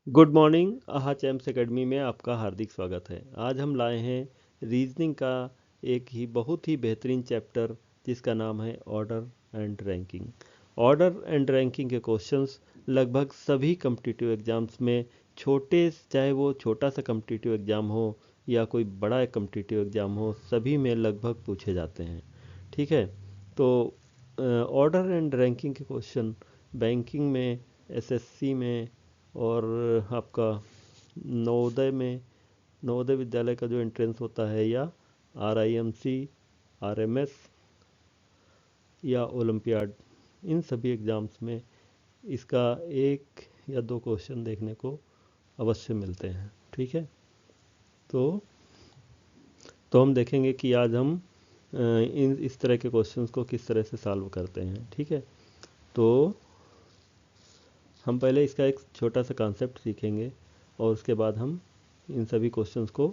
Good morning. आहा champs academy में आपका हार्दिक स्वागत है। आज हम लाए हैं रीजनिंग का एक ही बहुत ही बेहतरीन चैप्टर जिसका नाम है order and ranking. Order and ranking के क्वेश्चंस लगभग सभी कम्पिटिटिव एग्जाम्स में चाहे वो छोटा सा कम्पिटिटिव एग्ज़ाम हो या कोई बड़ा कम्पिटिटिव एग्ज़ाम हो, सभी में लगभग पूछे जाते हैं। ठीक है, तो ऑर्डर एंड रैंकिंग के क्वेश्चन बैंकिंग में, एसएससी में और आपका नवोदय विद्यालय का जो एंट्रेंस होता है, या आरआईएमसी, आरएमएस या ओलंपियाड, इन सभी एग्ज़ाम्स में इसका एक या दो क्वेश्चन देखने को अवश्य मिलते हैं। ठीक है, तो हम देखेंगे कि आज हम इस तरह के क्वेश्चंस को किस तरह से सॉल्व करते हैं। ठीक है, तो हम पहले इसका एक छोटा सा कॉन्सेप्ट सीखेंगे और उसके बाद हम इन सभी क्वेश्चंस को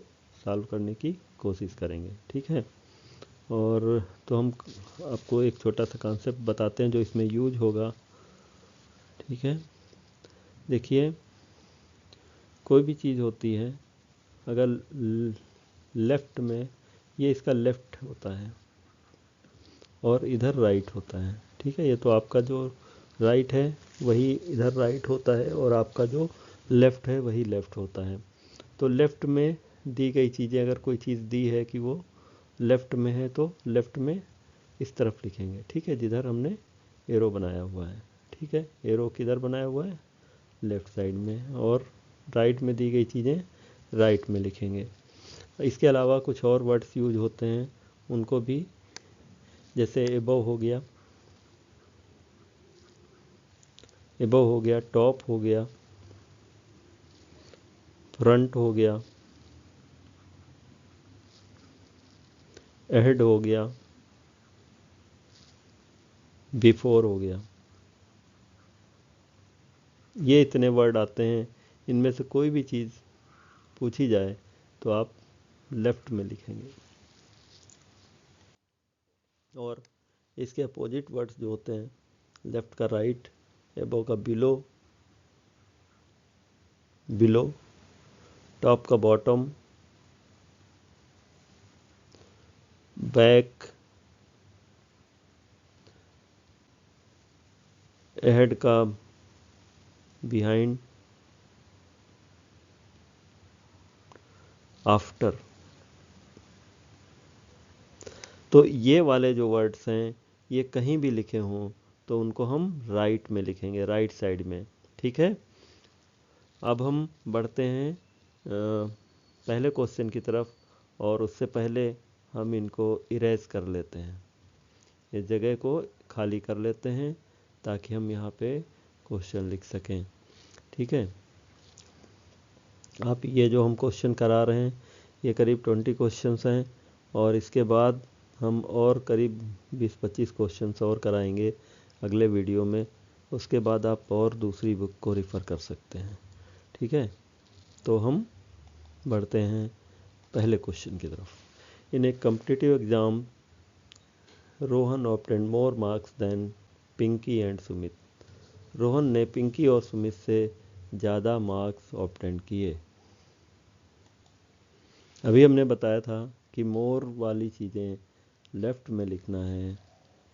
सॉल्व करने की कोशिश करेंगे। ठीक है, और तो हम आपको एक छोटा सा कॉन्सेप्ट बताते हैं जो इसमें यूज होगा। ठीक है, देखिए, कोई भी चीज़ होती है, अगर लेफ़्ट में, ये इसका लेफ़्ट होता है और इधर राइट होता है। ठीक है, ये तो आपका जो राइट है वही इधर राइट होता है और आपका जो लेफ़्ट है वही लेफ़्ट होता है। तो लेफ़्ट में दी गई चीज़ें, अगर कोई चीज़ दी है कि वो लेफ़्ट में है तो लेफ़्ट में इस तरफ लिखेंगे। ठीक है, जिधर हमने एरो बनाया हुआ है। ठीक है, एरो किधर बनाया हुआ है? लेफ़्ट साइड में। और राइट में दी गई चीज़ें राइट में लिखेंगे। इसके अलावा कुछ और वर्ड्स यूज होते हैं, उनको भी, जैसे एबव हो गया, टॉप हो गया, फ्रंट हो गया, अहेड हो गया, बिफोर हो गया। ये इतने वर्ड आते हैं। इनमें से कोई भी चीज़ पूछी जाए तो आप लेफ़्ट में लिखेंगे। और इसके अपोजिट वर्ड्स जो होते हैं, लेफ़्ट का राइट, एबव का बिलो, टॉप का बॉटम, बैक, अहेड का बिहाइंड, आफ्टर। तो ये वाले जो वर्ड्स हैं, ये कहीं भी लिखे हों तो उनको हम राइट में लिखेंगे, राइट साइड में। ठीक है, अब हम बढ़ते हैं पहले क्वेश्चन की तरफ, और उससे पहले हम इनको इरेज कर लेते हैं, इस जगह को खाली कर लेते हैं ताकि हम यहाँ पे क्वेश्चन लिख सकें। ठीक है, आप ये जो हम क्वेश्चन करा रहे हैं, ये करीब 20 क्वेश्चंस हैं, और इसके बाद हम और करीब 20-25 क्वेश्चंस और कराएंगे अगले वीडियो में। उसके बाद आप और दूसरी बुक को रिफ़र कर सकते हैं। ठीक है, तो हम बढ़ते हैं पहले क्वेश्चन की तरफ। In a competitive exam, Rohan obtained more marks than Pinky and Sumit. Rohan ने पिंकी और सुमित से ज़्यादा मार्क्स ऑब्टेंड किए। अभी हमने बताया था कि मोर वाली चीज़ें लेफ़्ट में लिखना है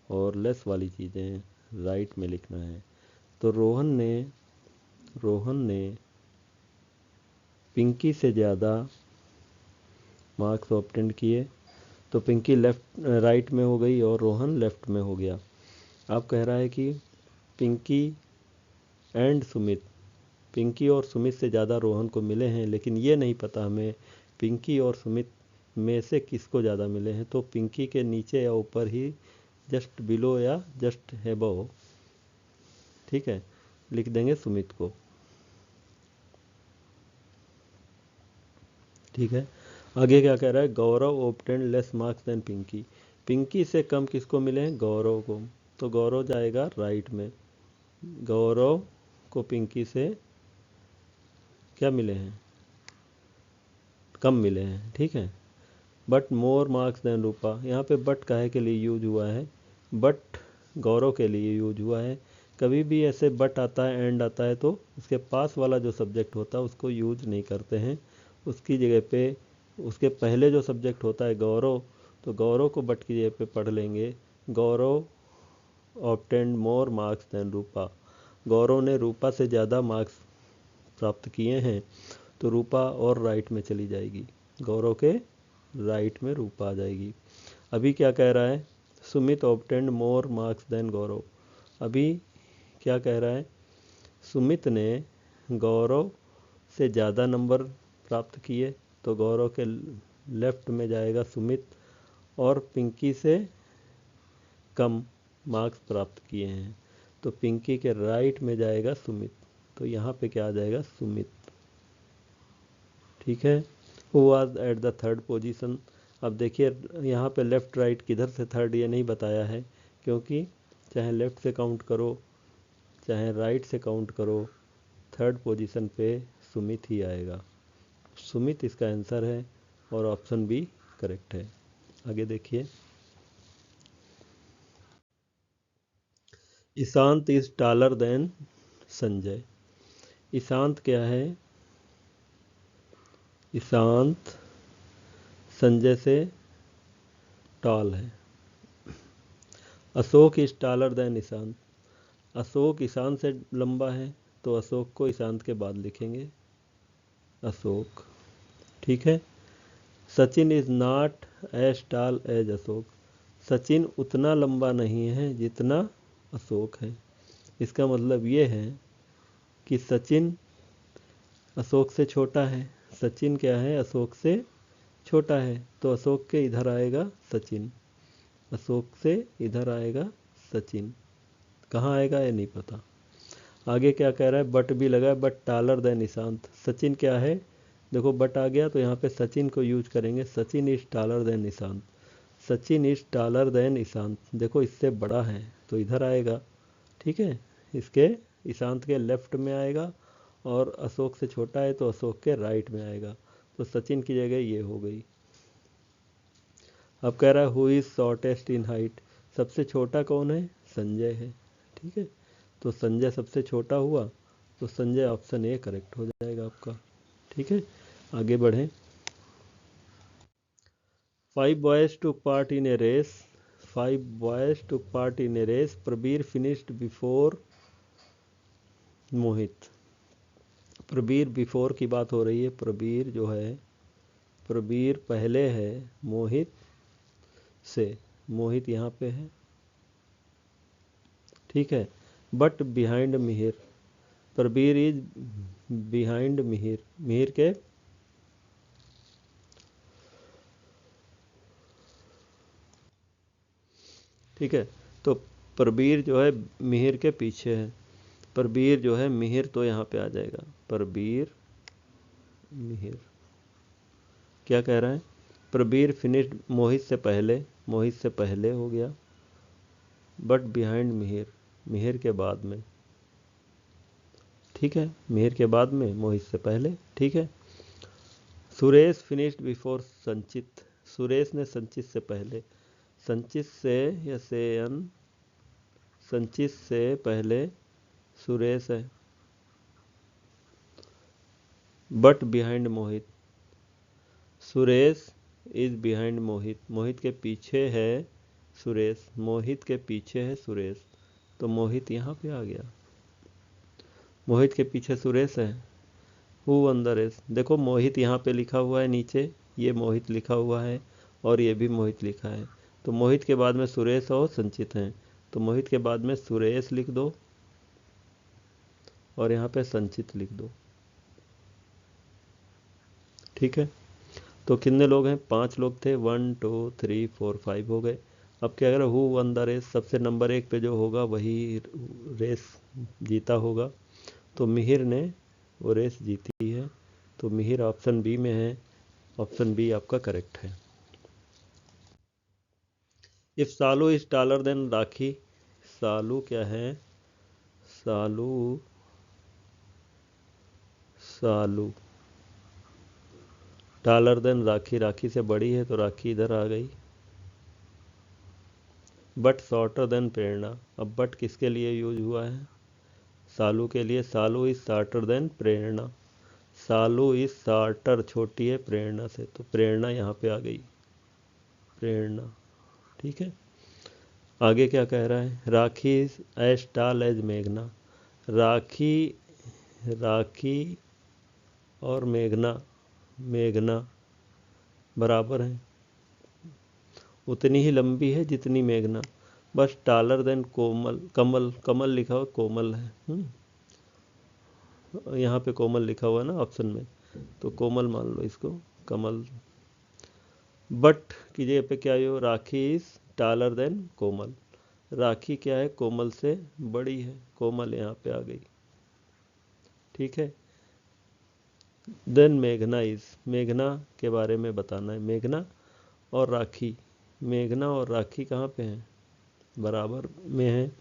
और लेस वाली चीज़ें राइट में लिखना है। तो रोहन ने पिंकी से ज़्यादा मार्क्स ऑब्टेंड किए। तो पिंकी राइट में हो गई और रोहन लेफ़्ट में हो गया। अब कह रहा है कि पिंकी एंड सुमित, पिंकी और सुमित से ज़्यादा रोहन को मिले हैं, लेकिन ये नहीं पता हमें पिंकी और सुमित में से किसको ज़्यादा मिले हैं। तो पिंकी के नीचे या ऊपर ही, जस्ट बिलो या जस्ट एबव, ठीक है, लिख देंगे सुमित को। ठीक है, आगे क्या कह रहा है? Gaurav obtained less marks than Pinky. Pinky से कम किसको मिले हैं? गौरव को। तो गौरव जाएगा राइट में। गौरव को पिंकी से क्या मिले हैं? कम मिले हैं। ठीक है, बट मोर मार्क्स देन रूपा। यहाँ पे बट काहे के लिए यूज हुआ है? बट गौरव के लिए यूज हुआ है कभी भी ऐसे बट आता है, एंड आता है, तो उसके पास वाला जो सब्जेक्ट होता है उसको यूज नहीं करते हैं। उसकी जगह पे उसके पहले जो सब्जेक्ट होता है गौरव, तो गौरव को बट की जगह पे पढ़ लेंगे। गौरव ऑब्टेन्ड मोर मार्क्स देन रूपा। गौरव ने रूपा से ज़्यादा मार्क्स प्राप्त किए हैं, तो रूपा और राइट में चली जाएगी, गौरव के राइट में रूपा आ जाएगी। अभी क्या कह रहा है, Sumit obtained more marks than Gaurav. अभी क्या कह रहा है, सुमित ने गौरव से ज़्यादा नंबर प्राप्त किए, तो गौरव के लेफ्ट में जाएगा सुमित, और पिंकी से कम मार्क्स प्राप्त किए हैं, तो पिंकी के राइट में जाएगा सुमित, तो यहाँ पे क्या आ जाएगा, सुमित। ठीक है। Who was at the third position. अब देखिए यहाँ पे लेफ्ट राइट किधर से थर्ड ये नहीं बताया है, क्योंकि चाहे लेफ्ट से काउंट करो चाहे राइट से काउंट करो, थर्ड पोजीशन पे सुमित ही आएगा। सुमित इसका आंसर है और ऑप्शन बी करेक्ट है। आगे देखिए, Ishant is taller then Sanjay. Ishant क्या है, ईशांत संजय से टॉल है। Ashok is taller then Ishant. Ashok Ishant से लंबा है, तो अशोक को ईशांत के बाद लिखेंगे, अशोक। ठीक है। Sachin is not as tall as Ashok. Sachin उतना लंबा नहीं है जितना अशोक है। इसका मतलब ये है कि सचिन अशोक से छोटा है। सचिन क्या है, अशोक से छोटा है, तो अशोक के इधर आएगा सचिन, अशोक से इधर आएगा सचिन। कहाँ आएगा ये नहीं पता। आगे क्या कह रहा है, बट भी लगा है, but taller then Ishant. Sachin क्या है, देखो बट आ गया तो यहाँ पे सचिन को यूज करेंगे, Sachin is taller then Ishant. Sachin is taller then Ishant, देखो इससे बड़ा है तो इधर आएगा। ठीक है, इसके ईशांत के लेफ्ट में आएगा, और अशोक से छोटा है तो अशोक के राइट में आएगा, तो सचिन की जगह ये हो गई। अब कह रहा है who is shortest in height. सबसे छोटा कौन है, संजय है। ठीक है, तो संजय सबसे छोटा हुआ, तो संजय ऑप्शन ए करेक्ट हो जाएगा आपका। ठीक है, आगे बढ़ें। 5 boys took part in a race. 5 boys took part in a race. Prabir finished before Mohit. Prabir before की बात हो रही है, प्रबीर जो है, प्रबीर पहले है मोहित से, मोहित यहाँ पे है। ठीक है, but behind Mihir. Prabir is behind Mihir, Mihir के, ठीक है, तो प्रबीर जो है मिहिर के पीछे है। प्रबीर जो है मिहिर, तो यहाँ पे आ जाएगा प्रबीर मिहिर। क्या कह रहा है, प्रबीर फिनिश्ड मोहित से पहले, मोहित से पहले हो गया, बट बिहाइंड मिहिर, मिहिर के बाद में। ठीक है, मिहिर के बाद में, मोहित से पहले। ठीक है। सुरेश फिनिश्ड बिफोर संचित। सुरेश ने संचित से पहले, संचित से या सेयन, संचित से पहले सुरेश है, but behind Mohit. Suresh is behind Mohit, Mohit के पीछे है सुरेश, मोहित के पीछे है सुरेश, तो मोहित यहाँ पे आ गया, मोहित के पीछे सुरेश है। हु वन द रेस, देखो मोहित यहाँ पे लिखा हुआ है नीचे, ये मोहित लिखा हुआ है और ये भी मोहित लिखा है, तो मोहित के बाद में सुरेश और संचित हैं, तो मोहित के बाद में सुरेश लिख दो और यहाँ पे संचित लिख दो। ठीक है, तो कितने लोग हैं, 5 लोग थे, 1 2 3 4 5 हो गए। अब क्या करें, हु वन द रेस, सबसे नंबर 1 पे जो होगा वही रेस जीता होगा, तो मिहिर ने वो रेस जीती है, तो मिहिर ऑप्शन बी में है, ऑप्शन बी आपका करेक्ट है। If Salu is taller than Rakhi. Salu क्या है, सालू, सालू टॉलर देन राखी, राखी से बड़ी है तो राखी इधर आ गई। बट शॉर्टर देन प्रेरणा। अब बट किसके लिए यूज हुआ है? सालू के लिए। Salu is shorter than Prerna. Salu is shorter, छोटी है प्रेरणा से, तो प्रेरणा यहाँ पे आ गई, प्रेरणा। ठीक है, आगे क्या कह रहा है? राखी इज एज टाल एज मेघना। राखी, राखी और मेघना, मेघना बराबर हैं, उतनी ही लंबी है जितनी मेघना, बस टालर देन कोमल। कमल, कमल लिखा हुआ, कोमल है। यहाँ पे कोमल लिखा हुआ है ना ऑप्शन में, तो कोमल मान लो इसको, कमल। बट की जगह पे क्या हो? राखी इज टालर देन कोमल। राखी क्या है? कोमल से बड़ी है, कोमल यहाँ पे आ गई। ठीक है, देन मेघना इज, मेघना के बारे में बताना है। मेघना और राखी, मेघना और राखी कहाँ पे हैं? बराबर में है,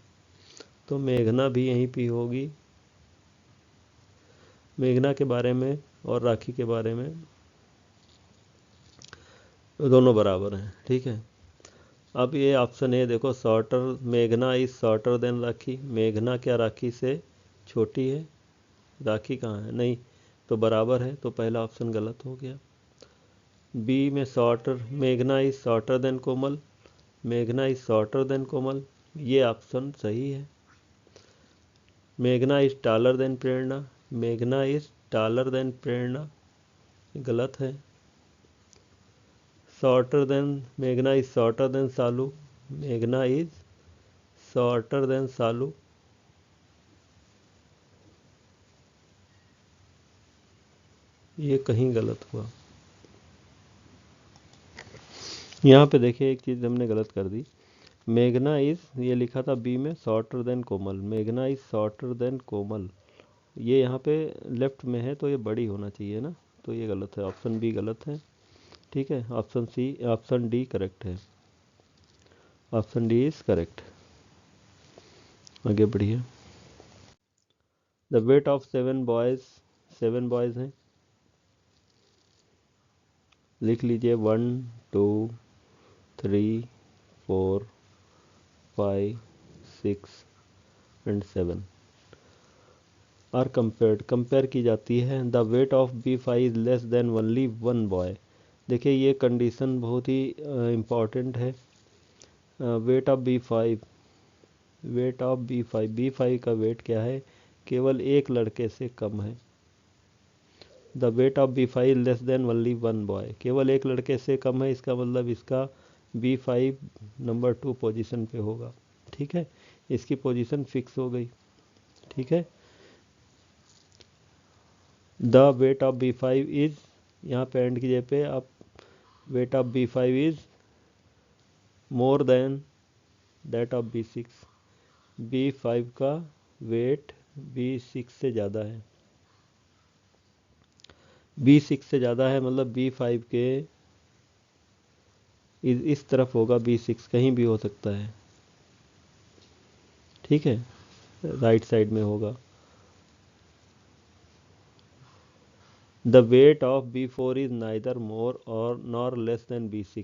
तो मेघना भी यहीं पे होगी। मेघना के बारे में और राखी के बारे में दोनों बराबर हैं। ठीक है, अब ये ऑप्शन ए देखो, शॉर्टर, मेघना इज शॉर्टर देन राखी। मेघना क्या राखी से छोटी है? राखी कहाँ है? नहीं, तो बराबर है, तो पहला ऑप्शन गलत हो गया। बी में शॉर्टर, मेघना इज शॉर्टर देन कोमल, मेघना इज शॉर्टर देन कोमल, ये ऑप्शन सही है। मेघना इज टालर देन प्रेरणा, मेघना इज टालर देन प्रेरणा, गलत है। शॉर्टर देन, मेघना इज शॉर्टर देन सालू, मेघना इज शॉर्टर देन सालू, ये कहीं गलत हुआ। यहाँ पे देखिए एक चीज़ हमने गलत कर दी। मेघना इज, ये लिखा था बी में शॉर्टर देन कोमल, मेघना इज शॉर्टर देन कोमल, ये यहाँ पे लेफ्ट में है, तो ये बड़ी होना चाहिए ना, तो ये गलत है, ऑप्शन बी गलत है। ठीक है, option C, option D correct है, ऑप्शन डी इज करेक्ट। आगे बढ़िए। The weight of 7 boys, 7 boys हैं, लिख लीजिए 1 2 3 4 5 6 एंड 7 आर कंपेयर्ड, कंपेयर की जाती है। The weight of B5 is less than only 1 boy. देखिए ये कंडीशन बहुत ही इम्पॉर्टेंट है। Weight of B5, weight of B5, B5 का वेट क्या है? केवल एक लड़के से कम है। The weight of B5 less than only 1 boy, केवल एक लड़के से कम है, इसका मतलब इसका B5 नंबर 2 पोजीशन पे होगा। ठीक है, इसकी पोजीशन फिक्स हो गई। ठीक है, the weight of B5 is, यहाँ पे एंड की जगह पे आप weight of B5 is more then that of B6, B5 का वेट B6 से ज़्यादा है, B6 से ज़्यादा है, मतलब B5 के इस तरफ होगा, B6 कहीं भी हो सकता है। ठीक है, राइट साइड में होगा। The weight of B4 is neither more और nor less than B6,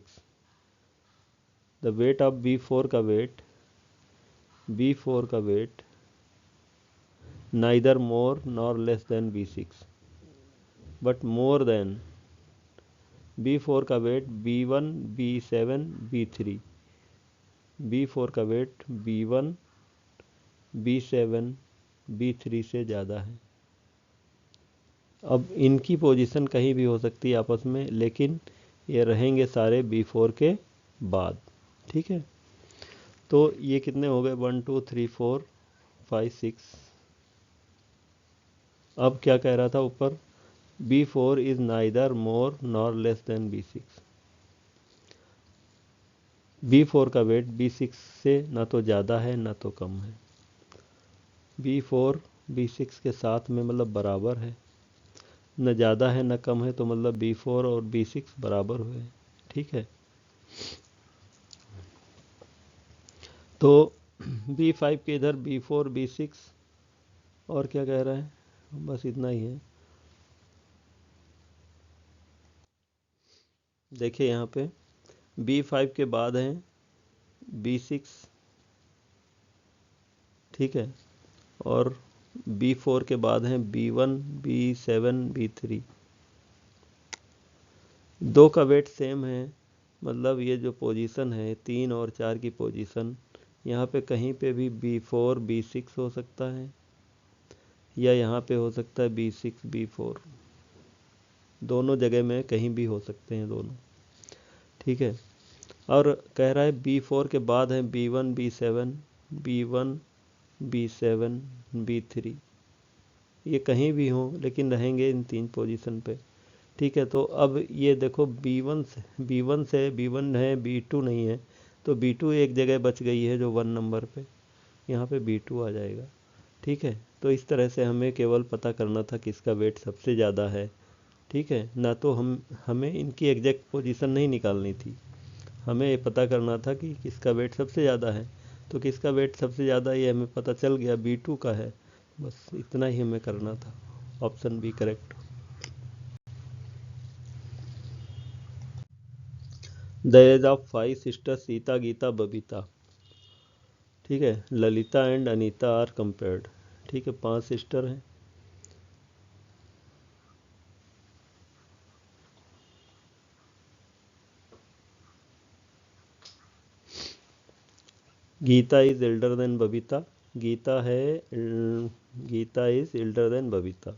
the weight of B4 का वेट, B4 का weight neither more nor less than B6 but more than, B4 का wait B1 B7 B3, B4 का wait B1 B7 B3 से ज़्यादा है। अब इनकी पोजीशन कहीं भी हो सकती है आपस में, लेकिन ये रहेंगे सारे B4 के बाद। ठीक है, तो ये कितने हो गए? 1 2 3 4 5 6। अब क्या कह रहा था ऊपर? B4 is neither more nor less than B6, B4 का वेट B6 से ना तो ज़्यादा है ना तो कम है, B4 B6 के साथ में मतलब बराबर है, न ज़्यादा है न कम है, तो मतलब B4 और B6 बराबर हुए। ठीक है, तो B5 के इधर B4 B6, और क्या कह रहा है? बस इतना ही है। देखिए यहाँ पे B5 के बाद हैं B6, ठीक है, और B4 के बाद हैं B1, B7, B3। दो का वेट सेम है, मतलब ये जो पोजीशन है 3 और 4 की पोजीशन, यहाँ पे कहीं पे भी B4, B6 हो सकता है, या यहाँ पे हो सकता है B6, B4, दोनों जगह में कहीं भी हो सकते हैं दोनों, ठीक है। और कह रहा है B4 के बाद है B1, B7, B1, B7, B3, ये कहीं भी हो लेकिन रहेंगे इन 3 पोजीशन पे, ठीक है। तो अब ये देखो B1 से B1 है, B2 नहीं है, तो B2 एक जगह बच गई है जो 1 नंबर पे, यहाँ पे B2 आ जाएगा, ठीक है। तो इस तरह से हमें केवल पता करना था किसका वेट सबसे ज़्यादा है, ठीक है, ना तो हमें इनकी एग्जैक्ट पोजीशन नहीं निकालनी थी, हमें ये पता करना था कि किसका वेट सबसे ज़्यादा है। तो किसका वेट सबसे ज़्यादा ये हमें पता चल गया, B2 का है, बस इतना ही हमें करना था। Option B correct. The age of 5 sisters Sita, Geeta, Babita, ठीक है, Lalita and Anita are compared, ठीक है, 5 सिस्टर हैं। Geeta is elder than Babita, Geeta है Geeta is elder than Babita,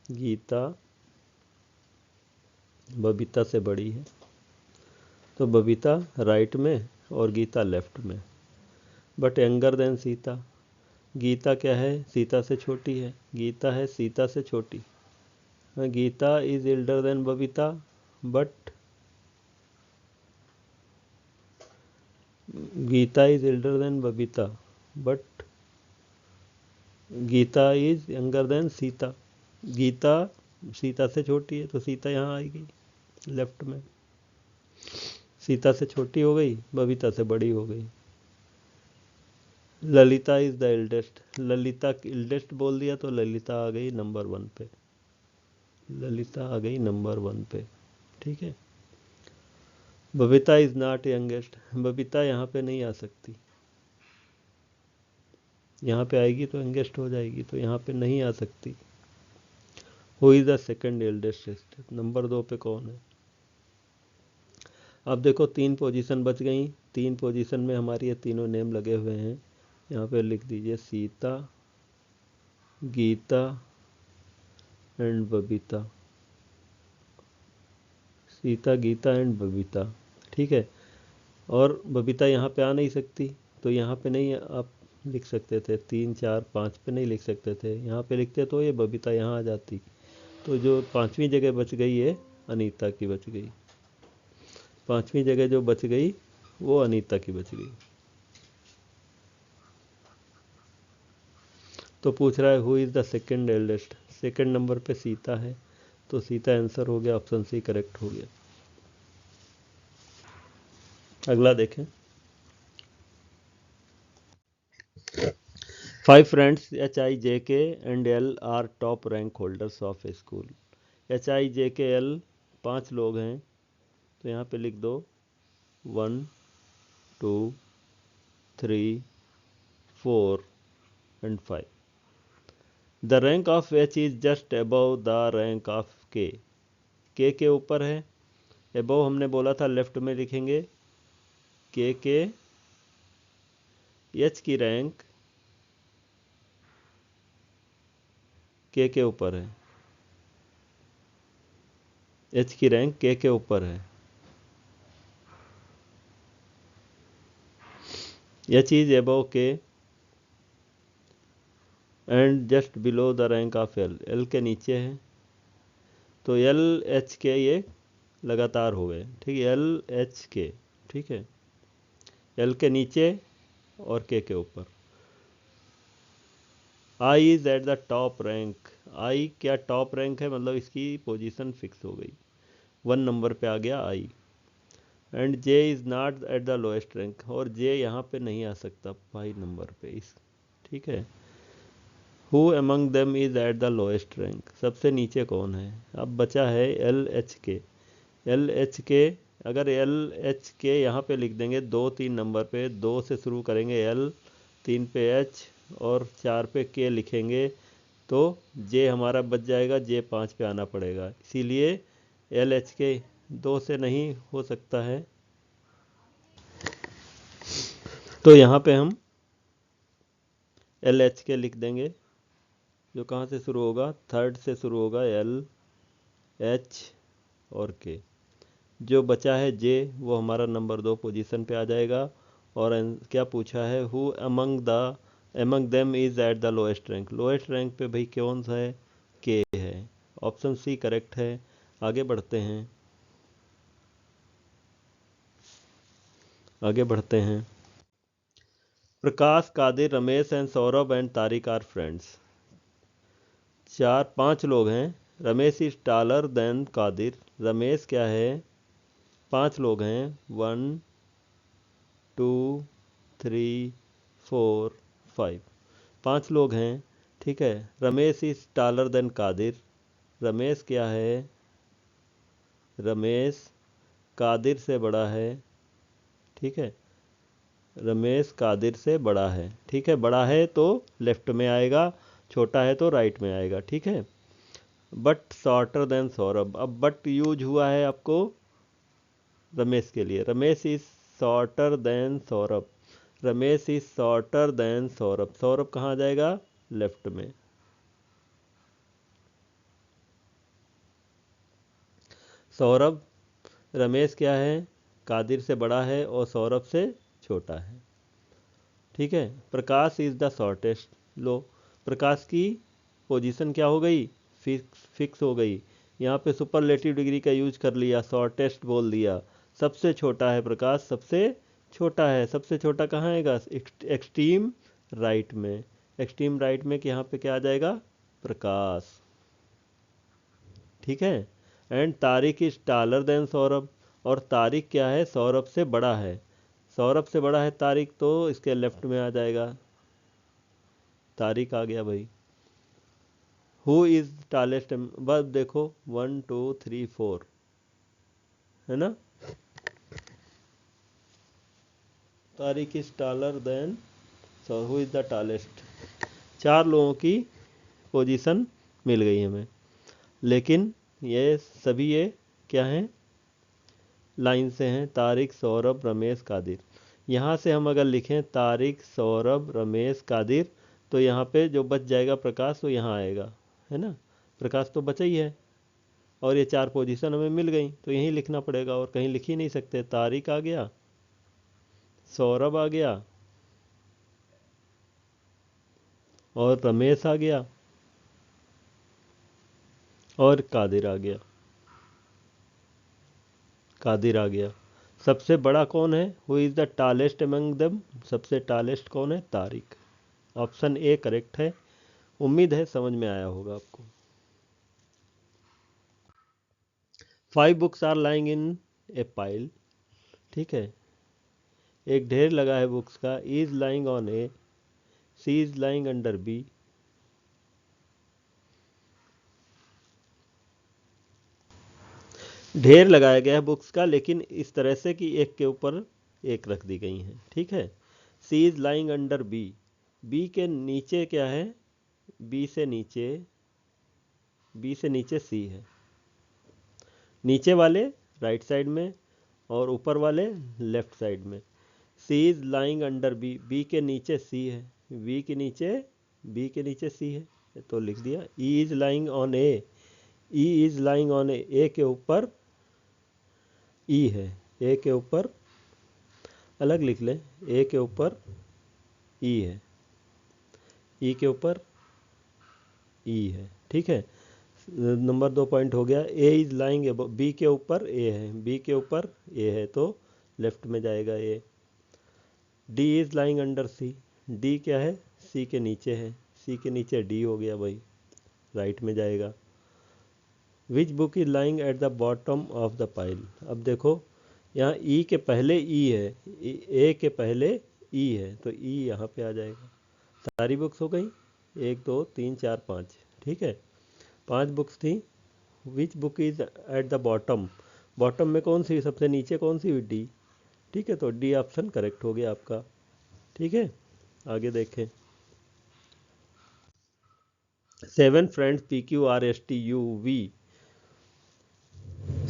Geeta Babita से बड़ी है, तो बबीता राइट में और गीता लेफ्ट में। But younger than Sita, Geeta क्या है, सीता से छोटी है, गीता है सीता से छोटी। Geeta is elder than Babita, but Geeta is elder than Babita, but Geeta is younger than Sita, Geeta Sita से छोटी है तो सीता यहाँ आएगी लेफ्ट में, सीता से छोटी हो गई, बबीता से बड़ी हो गई। Lalita is the eldest, Lalita eldest बोल दिया तो ललिता आ गई नंबर 1 पे, ललिता आ गई नंबर 1 पे, ठीक है। Babita is not youngest, Babita यहाँ पे नहीं आ सकती, यहाँ पे आएगी तो यंगेस्ट हो जाएगी, तो यहाँ पे नहीं आ सकती। Who is the second eldest, number 2 पे कौन है। अब देखो 3 पोजीशन बच गई, 3 पोजीशन में हमारी ये तीनों नेम लगे हुए हैं, यहाँ पे लिख दीजिए सीता, गीता एंड बबीता, सीता, गीता एंड बबीता, ठीक है। और बबीता यहाँ पे आ नहीं सकती, तो यहाँ पे नहीं आप लिख सकते थे, 3, 4, 5 पे नहीं लिख सकते थे, यहाँ पे लिखते तो ये बबीता यहाँ आ जाती, तो जो 5वीं जगह बच गई है अनीता की बच गई, 5वीं जगह जो बच गई वो अनीता की बच गई। तो पूछ रहा है who is the second eldest, second number पे सीता है, तो सीता आंसर हो गया, ऑप्शन सी करेक्ट हो गया। अगला देखें। 5 friends HIJK and L are top rank holders of a school, HIJKL 5 लोग हैं, तो यहाँ पे लिख दो 1, 2, 3, 4 and 5। The rank of H is just above the rank of K, के ऊपर है, अबव हमने बोला था लेफ्ट में लिखेंगे, के H की रैंक के ऊपर है, H की रैंक के ऊपर है, H is above K and just below the rank of L के नीचे है, तो LHK ये लगातार हो गए, ठीक है, LHK, ठीक है, L के नीचे और के ऊपर। I is at the top rank, I क्या टॉप रैंक है, मतलब इसकी पोजीशन फिक्स हो गई, 1 नंबर पे आ गया I। And J is not at the lowest rank, और J यहाँ पे नहीं आ सकता 5 नंबर पे इस, ठीक है। Who among them is at the lowest rank, सबसे नीचे कौन है, अब बचा है LHK, LHK अगर एल एच के यहाँ पे लिख देंगे 2 3 नंबर पे, 2 से शुरू करेंगे एल, 3 पे एच और 4 पे के लिखेंगे तो जे हमारा बच जाएगा, जे 5 पे आना पड़ेगा। इसीलिए एल एच के 2 से नहीं हो सकता है। तो यहाँ पे हम एल एच के लिख देंगे, जो कहाँ से शुरू होगा, थर्ड से शुरू होगा, एल एच और के। जो बचा है जे, वो हमारा नंबर 2 पोजीशन पे आ जाएगा। और क्या पूछा है, who among them is at the lowest rank. Lowest rank पे भाई कौन सा है, के है। ऑप्शन सी करेक्ट है। आगे बढ़ते हैं, आगे बढ़ते हैं। Prakash, Qadir, Ramesh and Saurabh and Tariq are friends. 5 लोग हैं। Ramesh is taller than Qadir. Ramesh क्या है, 5 लोग हैं, 1 2 3 4 5, 5 लोग हैं। ठीक है। Ramesh is taller than Qadir. Ramesh क्या है, रमेश कादिर से बड़ा है। ठीक है, रमेश कादिर से बड़ा है। ठीक है, बड़ा है तो लेफ्ट में आएगा, छोटा है तो राइट में आएगा। ठीक है। But shorter then Saurabh. अब बट यूज हुआ है आपको रमेश के लिए। Ramesh is shorter then Saurabh. Ramesh is shorter then Saurabh. Saurabh कहाँ आ जाएगा, लेफ्ट में। सौरभ, रमेश क्या है, कादिर से बड़ा है और सौरभ से छोटा है। ठीक है। प्रकाश इज द शॉर्टेस्ट। लो, प्रकाश की पोजीशन क्या हो गई, फिक्स हो गई। यहाँ पे सुपरलेटिव डिग्री का यूज कर लिया, शॉर्टेस्ट बोल दिया। सबसे छोटा है प्रकाश, सबसे छोटा है। सबसे छोटा कहाँ आएगा, एक्सट्रीम राइट में। एक्सट्रीम राइट में यहाँ पे क्या आ जाएगा, प्रकाश। ठीक है। And Tariq is taller than Saurabh. और तारिक क्या है, सौरभ से बड़ा है। सौरभ से बड़ा है तारिक, तो इसके लेफ्ट में आ जाएगा, तारिक आ गया भाई। हु इज टालेस्ट, बस देखो 1 2 3 4 है ना। Tariq is taller than, so who is the tallest. 4 लोगों की पोजीशन मिल गई हमें, लेकिन ये सभी ये क्या हैं, लाइन से हैं। तारिक, सौरभ, रमेश, कादिर। यहाँ से हम अगर लिखें तारिक, सौरभ, रमेश, कादिर, तो यहाँ पे जो बच जाएगा प्रकाश, वो यहाँ आएगा, है ना। प्रकाश तो बचा ही है, और ये 4 पोजीशन हमें मिल गई, तो यहीं लिखना पड़ेगा, और कहीं लिख ही नहीं सकते। तारिक आ गया, सौरभ आ गया, और रमेश आ गया, और कादिर आ गया। कादिर आ गया। सबसे बड़ा कौन है, who is the tallest among them. सबसे टालेस्ट कौन है, तारिक। ऑप्शन ए करेक्ट है। उम्मीद है समझ में आया होगा आपको। 5 books are lying in a pile. ठीक है, एक ढेर लगा है बुक्स का। Is lying on A, C is lying under B. ढेर लगाया गया है बुक्स का, लेकिन इस तरह से कि एक के ऊपर एक रख दी गई हैं। ठीक है। C is lying under B. B के नीचे क्या है, बी से नीचे, बी से नीचे सी है। नीचे वाले राइट साइड में, और ऊपर वाले लेफ्ट साइड में। C is lying under B, B के नीचे सी है। बी के नीचे, बी के नीचे सी है, तो लिख दिया। E is lying on A, E is lying on A के ऊपर ई है। ए के ऊपर अलग लिख लें, ए के ऊपर ई है, ई के ऊपर ई है। ठीक है। नंबर 2 पॉइंट हो गया। ए इज लाइंग, बी के ऊपर ए है, बी के ऊपर ए है, तो लेफ्ट में जाएगा A. D is lying under C. D क्या है, सी के नीचे है, सी के नीचे डी हो गया भाई, राइट में जाएगा। Which book is lying at the bottom of the pile. अब देखो, यहाँ ई के पहले ई है, ए के पहले ई है, तो ई यहाँ पे आ जाएगा। सारी बुक्स हो गई, 1 2 3 4 5। ठीक है, 5 बुक्स थी। Which book is at the bottom, bottom में कौन सी, सबसे नीचे कौन सी हुई, डी। ठीक है, तो डी ऑप्शन करेक्ट हो गया आपका। ठीक है, आगे देखें। 7 friends P Q R S T U V,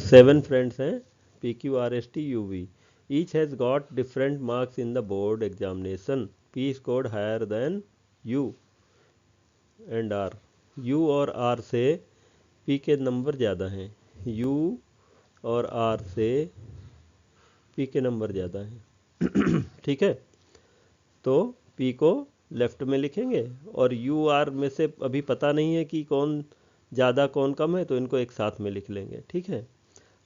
7 friends हैं P Q R S T U V, each has got different marks in the board examination, P scored higher than U and R. U और R से P के number ज़्यादा हैं, you और R से P के number ज़्यादा हैं। ठीक है, तो पी को लेफ्ट में लिखेंगे और यू आर में से अभी पता नहीं है कि कौन ज़्यादा कौन कम है, तो इनको एक साथ में लिख लेंगे। ठीक है,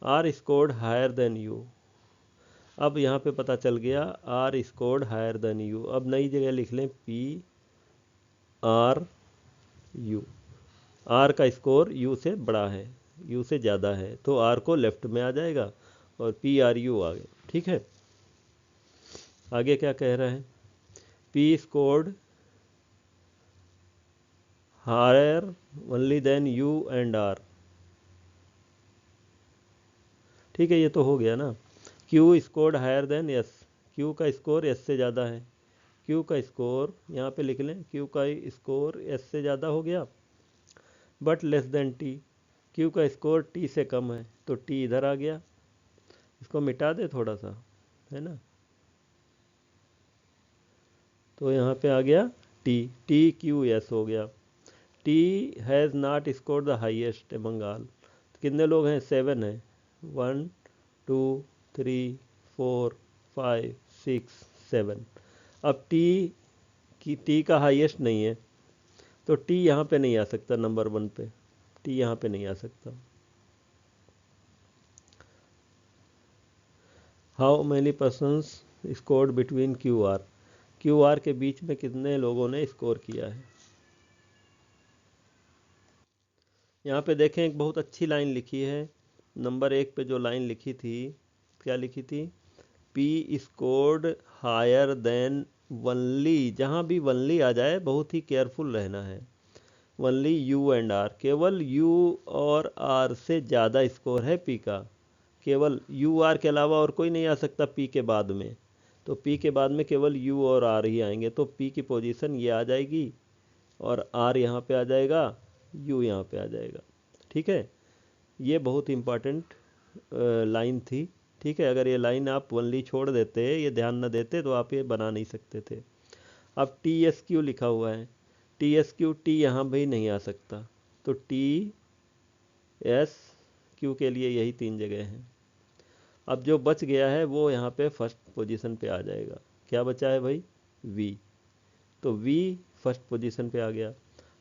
R scored higher than U, अब यहाँ पे पता चल गया R scored higher than U. अब नई जगह लिख लें पी आर यू, आर का स्कोर यू से बड़ा है, यू से ज़्यादा है, तो आर को लेफ्ट में आ जाएगा और पी आर यू आगे। ठीक है, आगे क्या कह रहा है, P scored higher only than U and R. ठीक है, ये तो हो गया ना। Q scored higher than S, Q का स्कोर एस से ज़्यादा है, क्यू का स्कोर यहाँ पे लिख लें, क्यू का स्कोर एस से ज़्यादा हो गया, but less than T, Q का स्कोर टी से कम है, तो टी इधर आ गया, इसको मिटा दे थोड़ा सा, है ना, तो यहाँ पे आ गया टी, टी क्यू एस हो गया। T has not scored the highest among all, कितने लोग हैं, 7 हैं, 1 2 3 4 5 6 7। अब टी का हाईएस्ट नहीं है, तो टी यहाँ पे नहीं आ सकता, नंबर 1 पे टी यहाँ पे नहीं आ सकता। How many persons scored between Q R के बीच में कितने लोगों ने स्कोर किया है। यहाँ पे देखें एक बहुत अच्छी लाइन लिखी है, नंबर 1 पे जो लाइन लिखी थी, क्या लिखी थी, P scored higher than only, जहाँ भी वनली आ जाए बहुत ही केयरफुल रहना है, वनली यू एंड आर, केवल यू और आर से ज़्यादा स्कोर है पी का, केवल यू आर के अलावा और कोई नहीं आ सकता पी के बाद में, तो पी के बाद में केवल यू और आर ही आएंगे, तो पी की पोजीशन ये आ जाएगी और आर यहाँ पे आ जाएगा, यू यहाँ पे आ जाएगा। ठीक है, ये बहुत इंपॉर्टेंट लाइन थी। ठीक है, अगर ये लाइन आप वनली छोड़ देते, ये ध्यान न देते, तो आप ये बना नहीं सकते थे। अब टी एस क्यू लिखा हुआ है, टी एस क्यू टी यहाँ भी नहीं आ सकता, तो टी एस क्यू के लिए यही 3 जगह हैं। अब जो बच गया है वो यहाँ पे फर्स्ट पोजीशन पे आ जाएगा, क्या बचा है भाई, वी, तो वी फर्स्ट पोजीशन पे आ गया।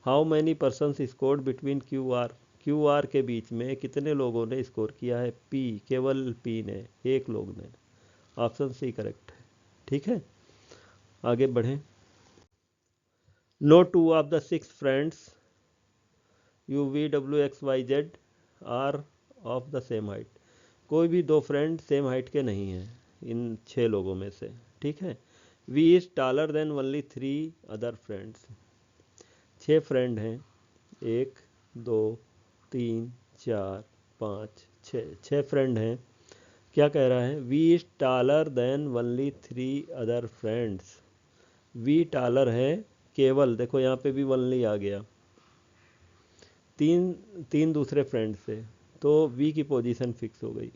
How many persons scored between Q R के बीच में कितने लोगों ने स्कोर किया है, पी, केवल पी ने, एक लोग ने, ऑप्शन सी करेक्ट है। ठीक है, आगे बढ़ें। No two of the 6 friends U V W X Y Z are of the same height, कोई भी 2 फ्रेंड सेम हाइट के नहीं हैं इन 6 लोगों में से। ठीक है, V is taller than only 3 other friends, 6 friend हैं, 1 2 3 4 5 6 फ्रेंड हैं। क्या कह रहा है, V is taller than only 3 other friends, V taller है केवल, देखो यहाँ पे भी ओनली आ गया, तीन दूसरे फ्रेंड से, तो वी की पोजीशन फिक्स हो गई,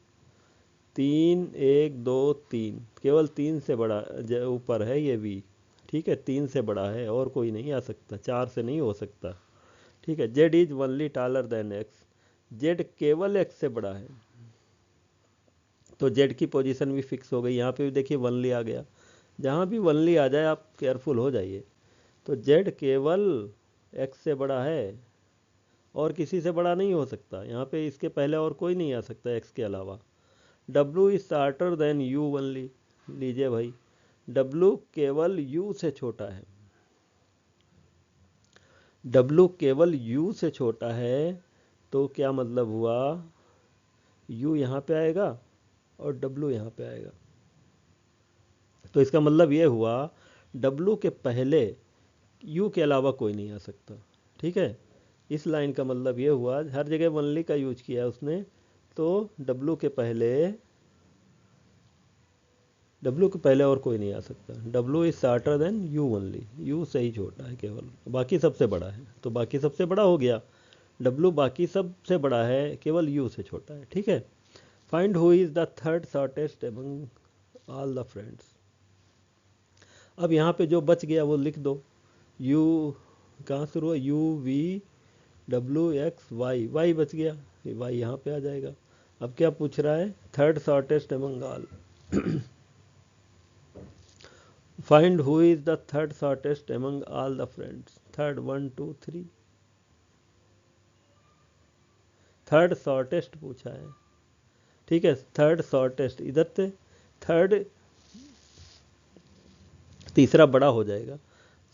3 1 2 3, केवल 3 से बड़ा ऊपर है ये वी। ठीक है, 3 से बड़ा है और कोई नहीं आ सकता, 4 से नहीं हो सकता। ठीक है, Z is only taller than X, Z केवल एक्स से बड़ा है, तो जेड की पोजीशन भी फिक्स हो गई। यहाँ पे भी देखिए वनली आ गया, जहाँ भी वनली आ जाए आप केयरफुल हो जाइए, तो जेड केवल एक्स से बड़ा है और किसी से बड़ा नहीं हो सकता, यहाँ पे इसके पहले और कोई नहीं आ सकता एक्स के अलावा। W is shorter than U only, लीजिए भाई, डब्लू केवल यू से छोटा है, डब्लू केवल यू से छोटा है, तो क्या मतलब हुआ, यू यहाँ पे आएगा और डब्लू यहाँ पे आएगा, तो इसका मतलब ये हुआ डब्लू के पहले यू के अलावा कोई नहीं आ सकता। ठीक है, इस लाइन का मतलब ये हुआ, हर जगह वनली का यूज किया है उसने, तो W के पहले और कोई नहीं आ सकता। W is shorter then U only, U से ही छोटा है केवल, बाकी सबसे बड़ा है, तो बाकी सबसे बड़ा हो गया। W बाकी सबसे बड़ा है, केवल U से छोटा है, ठीक है। Find who is the third shortest among all the friends. अब यहाँ पे जो बच गया वो लिख दो। U कहाँ शुरू है, UVWXY, Y बच गया, Y यहाँ पे आ जाएगा। अब क्या पूछ रहा है, third shortest among all. Find who is the third shortest among all the friends. Third 1 2 3, third shortest पूछा है, ठीक है। थर्ड शॉर्टेस्ट, इधर से थर्ड तीसरा बड़ा हो जाएगा,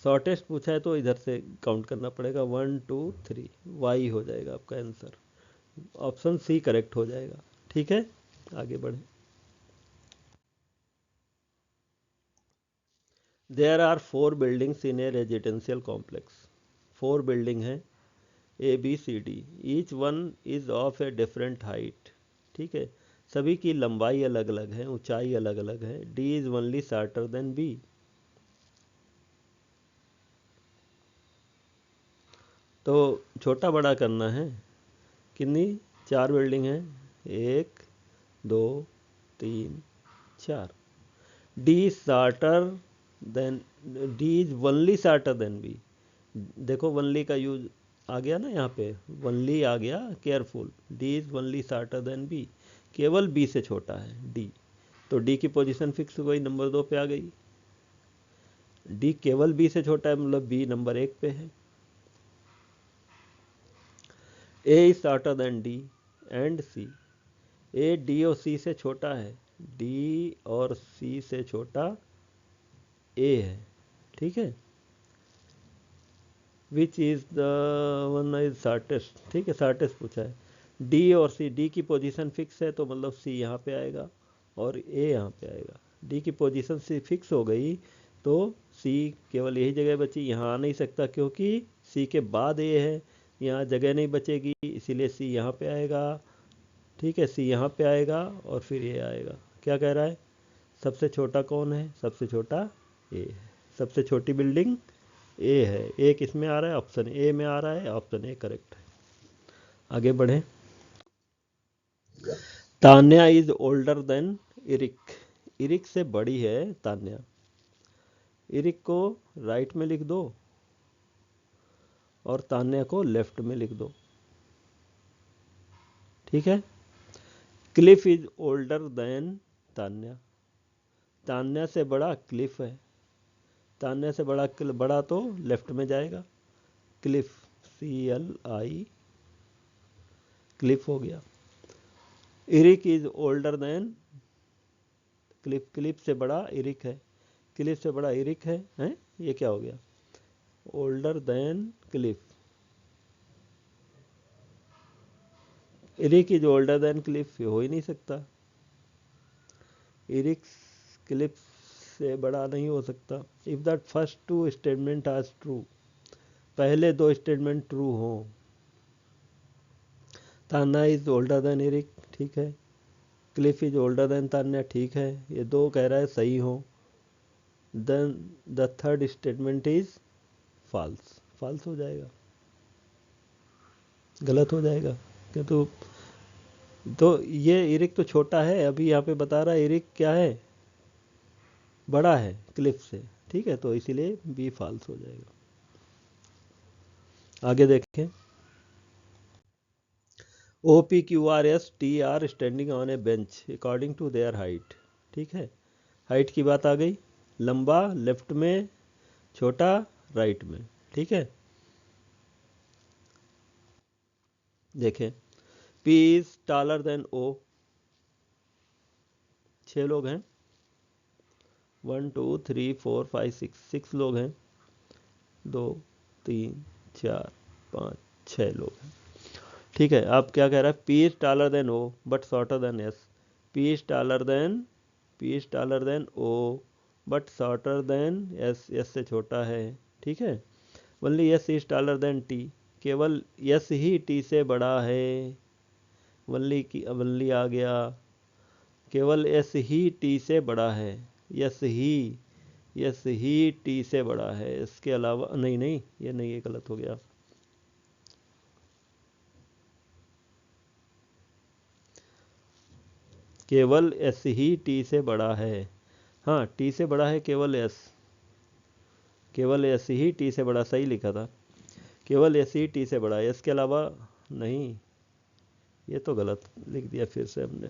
शॉर्टेस्ट पूछा है तो इधर से काउंट करना पड़ेगा, 1 2 3, वाई हो जाएगा आपका आंसर। ऑप्शन सी करेक्ट हो जाएगा, ठीक है। आगे बढ़े। There are 4 buildings in a residential complex. 4 building हैं, ABCD, each one is of a different height, ठीक है। सभी की लंबाई अलग अलग है, ऊंचाई अलग अलग है। D is only shorter than B। तो छोटा बड़ा करना है। कितनी, 4 बिल्डिंग है, 1 2 3 4। D shorter than, D is only shorter than B। देखो वनली का यूज आ गया ना यहाँ पे, वनली आ गया, careful. D is only shorter than B, केवल B से छोटा है D। तो D की पोजीशन फिक्स हो गई, नंबर 2 पे आ गई। D केवल B से छोटा है, मतलब B नंबर 1 पे है। A is shorter then D and C। A D और C से छोटा है, D और C से छोटा A है, ठीक है। Which is the one is shortest, ठीक है, शॉर्टेस्ट पूछा है। D और C, D की पोजीशन फिक्स है तो मतलब C यहाँ पे आएगा और A यहाँ पे आएगा। D की पोजीशन C फिक्स हो गई तो C केवल यही जगह बची, यहाँ आ नहीं सकता क्योंकि C के बाद A है, यहाँ जगह नहीं बचेगी, इसीलिए C यहाँ पे आएगा, ठीक है। C यहाँ पे आएगा और फिर A आएगा। क्या कह रहा है, सबसे छोटा कौन है, सबसे छोटा A है, सबसे छोटी बिल्डिंग A है। A किस में आ रहा है, ऑप्शन A में आ रहा है, ऑप्शन A करेक्ट है। आगे बढ़े। Tanya is older than Eric. Eric से बड़ी है तान्या। इरिक को राइट में लिख दो और तान्या को लेफ्ट में लिख दो, ठीक है। Cliff is older than Tanya. Tanya से बड़ा क्लिफ है। तान्या से बड़ा तो लेफ्ट में जाएगा, क्लिफ, CLI, क्लिफ हो गया। Eric is older then Cliff, Cliff से बड़ा इरिक है, क्लिफ से बड़ा इरिक है, हैं? ये क्या हो गया, older than Cliff. Eric is older then Cliff, ये हो ही नहीं सकता। इरिक क्लिफ से बड़ा नहीं हो सकता। If that first 2 statement are true, पहले 2 स्टेटमेंट ट्रू हो। Tanya is older than Eric, ठीक है। Cliff is older than Tanya, ठीक है। ये 2 कह रहा है सही हो, then the third statement is false, false हो जाएगा, गलत हो जाएगा। क्यों, तो ये इरिक तो छोटा है, अभी यहाँ पे बता रहा है इरिक क्या है, बड़ा है क्लिफ से, ठीक है। तो इसीलिए बी फॉल्स हो जाएगा। आगे देखें। OPQRST are standing on a bench according to their height, ठीक है। हाइट की बात आ गई, लंबा लेफ्ट में, छोटा राइट में, ठीक है। देखें, P is taller then O। 6 लोग हैं, 1 2 3 4 5 6, 6 लोग हैं, 2 3 4 5 6 लोग हैं, ठीक है। अब क्या कह रहा है, P is taller then O but shorter then S। P is taller then O but shorter then S, S से छोटा है, ठीक है। Only S is taller then T, केवल S ही T से बड़ा है। वल्ली आ गया। केवल एस ही टी से बड़ा है, यस ही टी से बड़ा है, इसके अलावा नहीं, ये नहीं, ये गलत हो गया। केवल एस ही टी से बड़ा है, हाँ टी से बड़ा है केवल एस ही टी से बड़ा, सही लिखा था। केवल एस ही टी से बड़ा है, इसके अलावा नहीं, ये तो गलत लिख दिया फिर से हमने।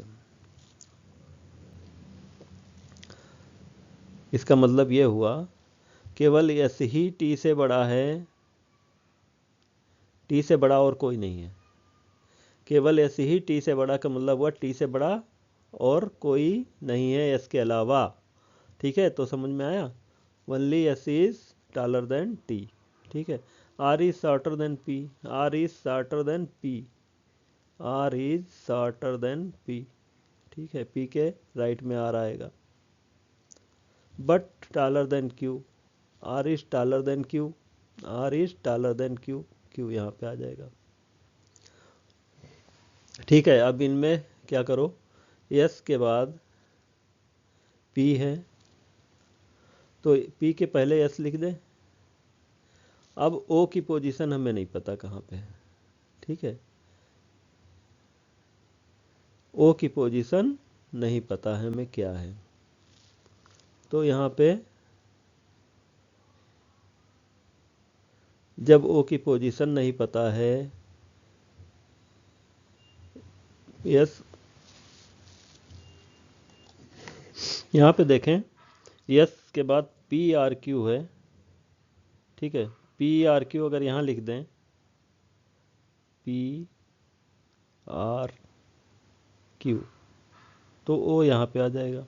इसका मतलब ये हुआ केवल एस ही टी से बड़ा है, टी से बड़ा और कोई नहीं है। केवल एस ही टी से बड़ा का मतलब हुआ टी से बड़ा और कोई नहीं है एस के अलावा। ठीक है, तो समझ में आया। Only S is taller than T. ठीक है, R is shorter than P, R is shorter than P, R is shorter than P. ठीक है, पी के राइट में आर आएगा। But taller than Q, R is taller than Q, R is taller than Q, Q यहाँ पे आ जाएगा। ठीक है, अब इनमें क्या करो, एस के बाद पी है तो पी के पहले एस लिख दें। अब ओ की पोजीशन हमें नहीं पता कहाँ पे है। ठीक है, ओ की पोजीशन नहीं पता है हमें क्या है, तो यहाँ पे जब ओ की पोजीशन नहीं पता है, यस यहाँ पे देखें, यस के बाद पी आर क्यू है। ठीक है, पी आर क्यू अगर यहाँ लिख दें, पी आर क्यू, तो ओ यहाँ पे आ जाएगा।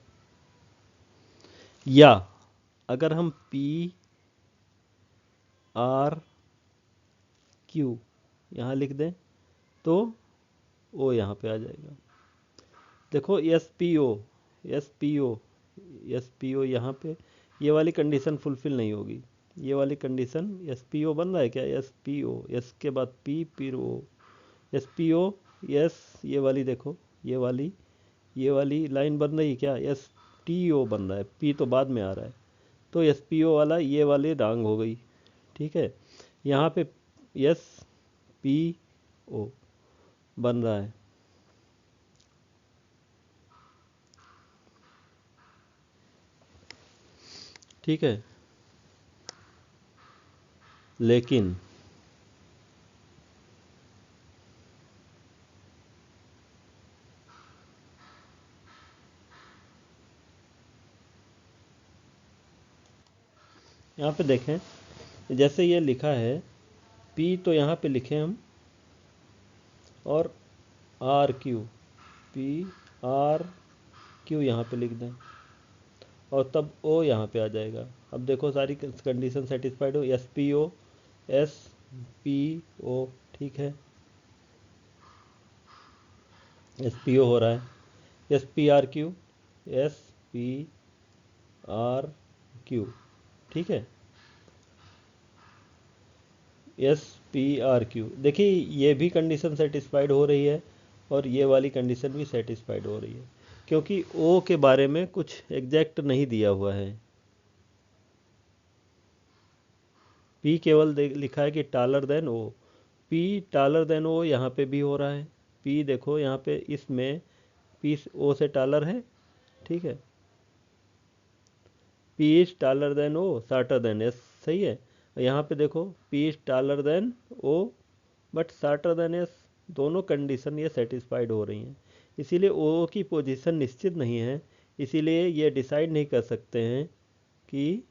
या अगर हम पी आर क्यू यहाँ लिख दें तो ओ यहाँ पे आ जाएगा। देखो S P O, S P O, S P O यहाँ पे ये वाली कंडीशन फुलफिल नहीं होगी। ये वाली कंडीशन एस पी ओ बन रहा है क्या, एस पी ओ, एस के बाद पी फिर ओ, एस पी ओ, एस ये वाली देखो, ये वाली लाइन बन रही है क्या, एस टी ओ बन रहा है, पी तो बाद में आ रहा है, तो एस पी ओ वाला ये वाली रॉन्ग हो गई। ठीक है, यहाँ पे एस पी ओ बन रहा है। ठीक है, लेकिन यहाँ पे देखें, जैसे ये लिखा है P तो यहाँ पे लिखें हम, और R Q, P R Q यहाँ पे लिख दें, और तब ओ यहाँ पे आ जाएगा। अब देखो सारी कंडीशन सेटिस्फाइड हो, S P O, S P O, ठीक है, एस पी ओ हो रहा है, S P R Q, S P R Q, ठीक है, एस पी आर क्यू। देखिए ये भी कंडीशन सेटिस्फाइड हो रही है और ये वाली कंडीशन भी सेटिस्फाइड हो रही है, क्योंकि ओ के बारे में कुछ एग्जैक्ट नहीं दिया हुआ है। पी केवल लिखा है कि टॉलर देन ओ, पी टॉलर देन ओ यहाँ पे भी हो रहा है। पी देखो यहाँ पे इसमें पी ओ से टॉलर है। ठीक है, P is taller than O shorter than S, सही है। यहाँ पे देखो P is taller than O but shorter than S, दोनों कंडीशन ये सेटिस्फाइड हो रही हैं, इसीलिए ओ की पोजीशन निश्चित नहीं है, इसीलिए ये डिसाइड नहीं कर सकते हैं कि,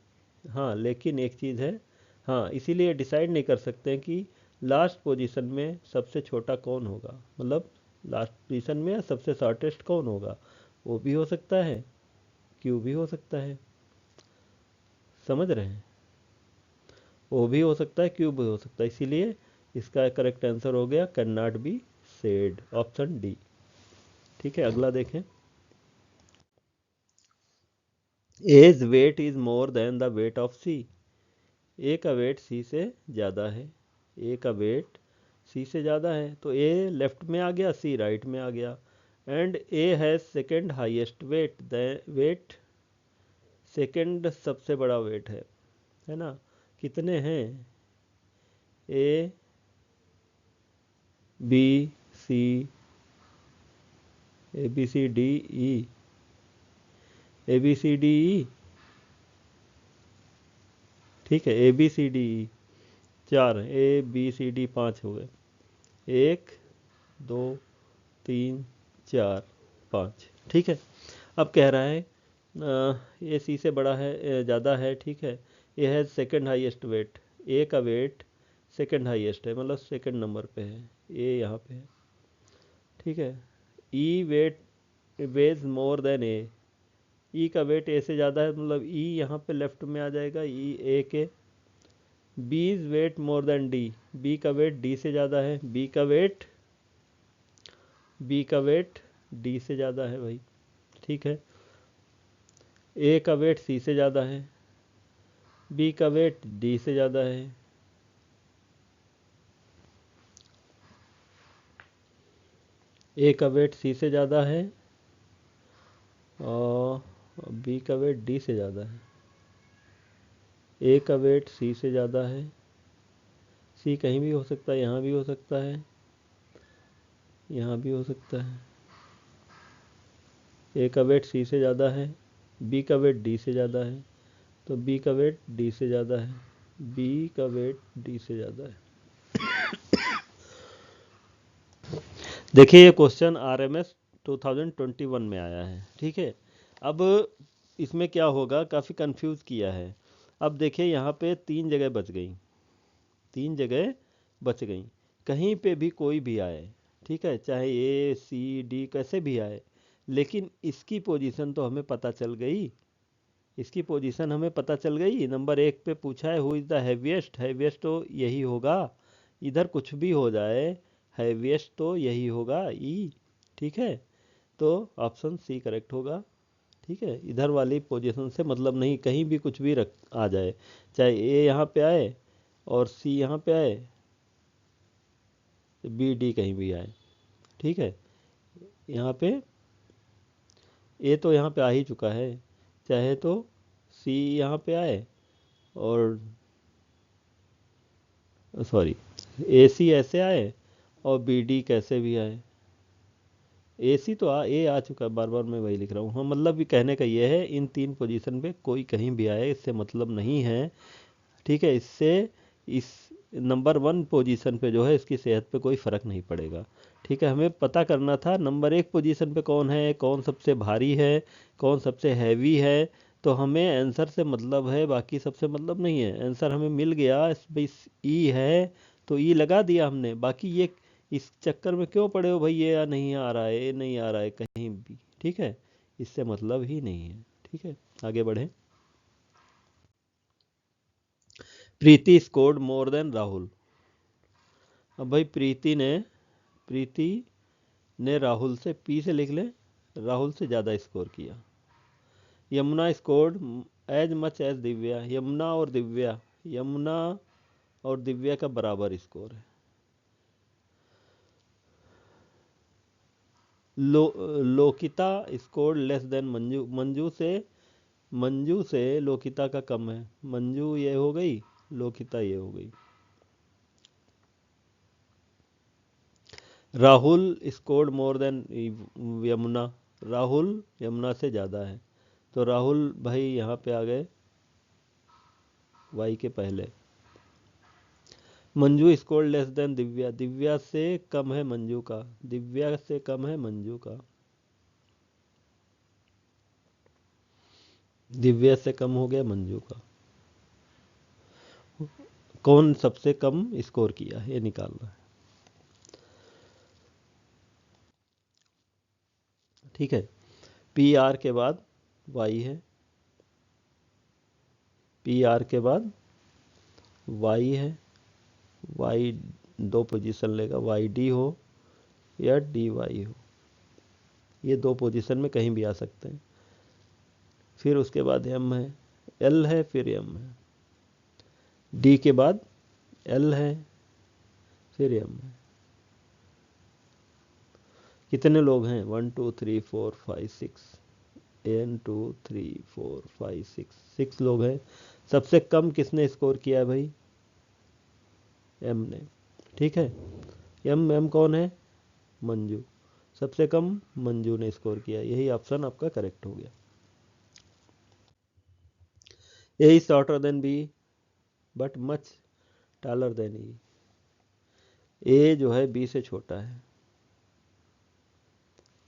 हाँ लेकिन एक चीज़ है, हाँ इसीलिए डिसाइड नहीं कर सकते हैं कि लास्ट पोजीशन में सबसे छोटा कौन होगा, मतलब लास्ट पोजीशन में सबसे शॉर्टेस्ट कौन होगा, वो भी हो सकता है, क्यू भी हो सकता है, समझ रहे हैं, वो भी हो सकता है क्यू भी हो सकता है, इसीलिए इसका करेक्ट आंसर हो गया can not be said, option D. ठीक है, अगला देखें, A's weight is more than the weight of C, A का वेट सी से ज़्यादा है, ए का वेट सी से ज़्यादा है, तो ए लेफ्ट में आ गया, सी राइट में आ गया। And A has second highest weight, weight second सबसे बड़ा वेट है ना। कितने हैं? A B C, A B C D E, A B C D E, ठीक है, A B C D E 4, A B C D 5 हो गए, 1 2 3 4 5, ठीक है। अब कह रहा है ए सी से बड़ा है, ज़्यादा है, ठीक है। A has second highest weight, A का वेट सेकेंड हाईएस्ट है, मतलब सेकेंड नंबर पे है, ए यहाँ पे है, ठीक है। ई वेज मोर देन ए, ई का वेट ए से ज़्यादा है, मतलब ई यहाँ पे लेफ्ट में आ जाएगा, ई ए के। B's weight more than D, B का वेट डी से ज़्यादा है, बी का वेट डी से ज़्यादा है भाई, ठीक है। ए का वेट सी से ज़्यादा है, बी का वेट डी से ज़्यादा है, ए का वेट सी से ज़्यादा है और बी का वेट डी से ज़्यादा है, ए का वेट सी से ज़्यादा है, सी कहीं भी हो सकता है, यहाँ भी हो सकता है, यहाँ भी हो सकता है। ए का वेट सी से ज़्यादा है, बी का वेट डी से ज़्यादा है, तो बी का वेट डी से ज़्यादा है, बी का वेट डी से ज़्यादा है। देखिए ये क्वेश्चन आरएमएस 2021 में आया है, ठीक है। अब इसमें क्या होगा, काफ़ी कंफ्यूज किया है। अब देखिए यहाँ पे 3 जगह बच गई, 3 जगह बच गई, कहीं पे भी कोई भी आए, ठीक है, चाहे ए सी डी कैसे भी आए, लेकिन इसकी पोजीशन तो हमें पता चल गई, इसकी पोजीशन हमें पता चल गई। नंबर 1 पे पूछा है who is the heaviest, heaviest तो यही होगा, इधर कुछ भी हो जाए हैवीएस्ट तो यही होगा, ई, ठीक है। तो ऑप्शन सी करेक्ट होगा, ठीक है। इधर वाली पोजीशन से मतलब नहीं, कहीं भी कुछ भी रख आ जाए, चाहे ए यहाँ पे आए और सी यहाँ पे आए, बी डी कहीं भी आए, ठीक है। यहाँ पे ए तो यहाँ पे आ ही चुका है, चाहे तो सी यहाँ पे आए और सॉरी ए सी ऐसे आए और बी डी कैसे भी आए, ए सी तो ए आ चुका है, बार बार मैं वही लिख रहा हूँ। हाँ, मतलब भी कहने का ये है, इन 3 पोजीशन पे कोई कहीं भी आए इससे मतलब नहीं है, ठीक है। इससे इस नंबर 1 पोजीशन पे जो है इसकी सेहत पे कोई फ़र्क नहीं पड़ेगा, ठीक है। हमें पता करना था नंबर 1 पोजीशन पे कौन है, कौन सबसे भारी है, कौन सबसे हैवी है, तो हमें आंसर से मतलब है, बाकी सबसे मतलब नहीं है। आंसर हमें मिल गया, इस ई है तो ई लगा दिया हमने, बाकी ये इस चक्कर में क्यों पड़े हो भाई, ये नहीं आ रहा है, ये नहीं आ रहा है कहीं भी, ठीक है, इससे मतलब ही नहीं है, ठीक है। आगे बढ़े। प्रीति स्कोर्ड मोर देन राहुल। अब भाई प्रीति ने राहुल से, पी से लिख ले, राहुल से ज़्यादा स्कोर किया। Yamuna scored as much as Divya, Yamuna और दिव्या का बराबर स्कोर है। Lokita scored less than Manju, Manju से लोकिता का कम है, मंजू ये हो गई, लोकिता ये हो गई। Rahul scored more than Yamuna, Rahul Yamuna से ज़्यादा है, तो राहुल भाई यहाँ पे आ गए वाई के पहले। Manju scored less then Divya, Divya से कम है मंजू का, दिव्या से कम है मंजू का, दिव्या से कम हो गया मंजू का। कौन सबसे कम स्कोर किया है ये निकालना है, ठीक है। पी आर के बाद वाई है, पी आर के बाद वाई है, वाई 2 पोजीशन लेगा, वाई डी हो या डी वाई हो, ये 2 पोजीशन में कहीं भी आ सकते हैं। फिर उसके बाद एम है, एल है, फिर एम है, डी के बाद एल है, फिर एम है, कितने लोग हैं? 1 2 3 4 5 6, 1 2 3 4 5 6 लोग हैं। सबसे कम किसने स्कोर किया है भाई? एम ने। ठीक है, एम कौन है? मंजू। सबसे कम मंजू ने स्कोर किया, यही ऑप्शन आपका करेक्ट हो गया। A is shorter than B but much taller than E. A जो है बी से छोटा है,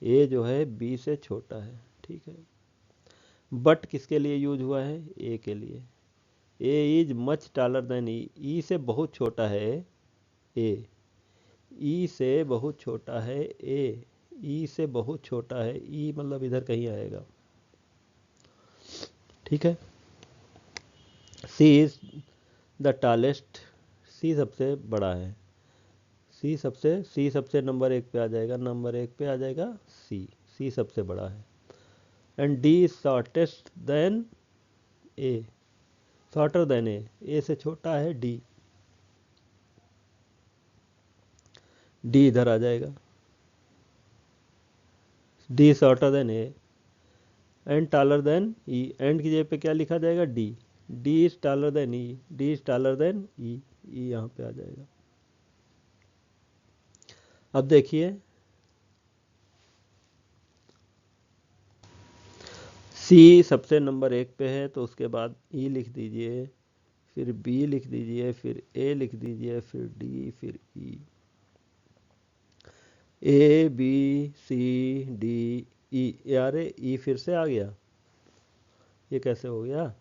ए जो है बी से छोटा है। ठीक है, बट किसके लिए यूज हुआ है? ए के लिए। ए इज मच टालर देन ई से बहुत छोटा है ए, ई से बहुत छोटा है ए, ई से बहुत छोटा है ई, मतलब इधर कहीं आएगा। ठीक है, सी इज द टालेस्ट, सी सबसे बड़ा है, सी सबसे नंबर 1 पे आ जाएगा, नंबर 1 पे आ जाएगा सी सबसे बड़ा है। And D is shortest than A, shorter than A से छोटा है डी, डी इधर आ जाएगा, D shorter than A and taller than E, and की जगह पे क्या लिखा जाएगा? D, D is taller than E, D is taller than E, E यहाँ पे आ जाएगा। अब देखिए, सी सबसे नंबर 1 पे है, तो उसके बाद ई लिख दीजिए, फिर बी लिख दीजिए, फिर ए लिख दीजिए, फिर डी, फिर ई। ए बी सी डी ई, यार ई फिर से आ गया, ये कैसे हो गया?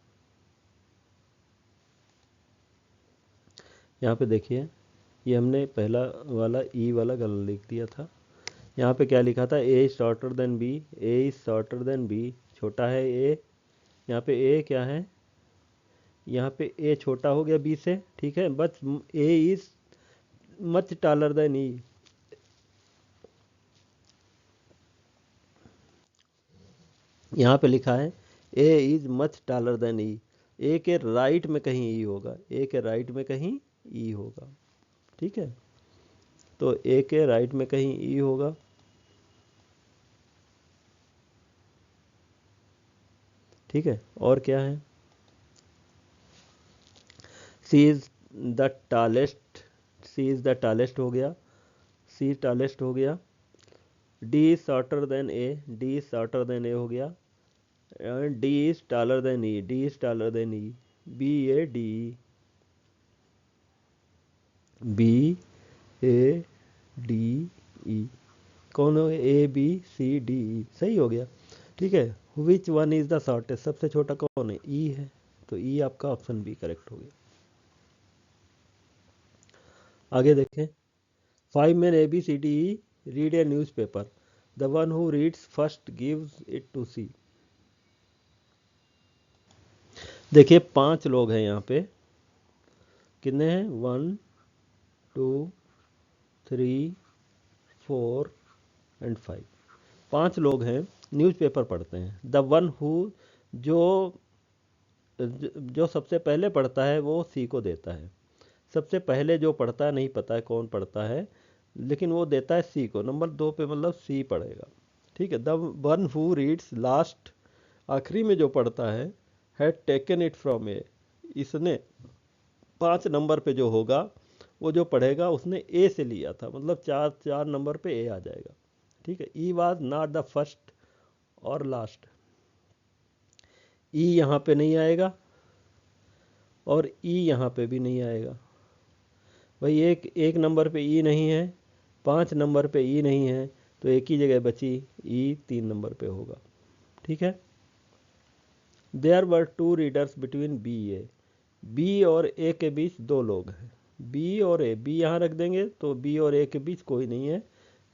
यहाँ पे देखिए, ये हमने पहला वाला ई वाला गलत लिख दिया था। यहाँ पे क्या लिखा था? A is shorter than B, A is shorter than B, छोटा है ए। यहाँ पे ए क्या है? यहाँ पे ए छोटा हो गया बी से। ठीक है, but A is much taller than E, यहाँ पे लिखा है A is much taller than E, A के राइट में कहीं ई होगा, ए के राइट में कहीं ई होगा। ठीक है, तो ए के राइट में कहीं ई होगा। ठीक है, और क्या है? C is the tallest, C is the tallest हो गया, सी टालेस्ट हो गया। D is shorter than A, D is shorter than A हो गया। D is taller than E, D is taller than E, B A D, B A D E, कौन हो? ए B C D ई, सही हो गया। ठीक है, which one is the shortest, सबसे छोटा कौन है? ई है, तो ई आपका ऑप्शन बी करेक्ट हो गया। आगे देखें, 5 men A B C D E read a newspaper. The one who reads first gives it to C. देखिए 5 लोग हैं यहाँ पे, कितने हैं? 1 2 3 4 एंड 5, 5 लोग हैं, न्यूज़पेपर पढ़ते हैं। द वन हु, जो जो सबसे पहले पढ़ता है वो सी को देता है। सबसे पहले जो पढ़ता है, नहीं पता है कौन पढ़ता है, लेकिन वो देता है सी को, नंबर 2 पे मतलब सी पढ़ेगा। ठीक है, the one who reads last, आखिरी में जो पढ़ता है, हैड टेकन इट फ्रॉम ए, इसने 5 नंबर पे जो होगा वो जो पढ़ेगा उसने ए से लिया था, मतलब 4 नंबर पे ए आ जाएगा। ठीक है, ई वाज नॉट द फर्स्ट और लास्ट, ई यहाँ पे नहीं आएगा और ई यहाँ पे भी नहीं आएगा। भाई एक नंबर पे ई नहीं है, 5 नंबर पे ई नहीं है, तो एक ही जगह बची, ई 3 नंबर पे होगा। ठीक है, there were 2 readers between B A, B और ए के बीच 2 लोग हैं, बी और ए, बी यहाँ रख देंगे तो बी और ए के बीच कोई नहीं है,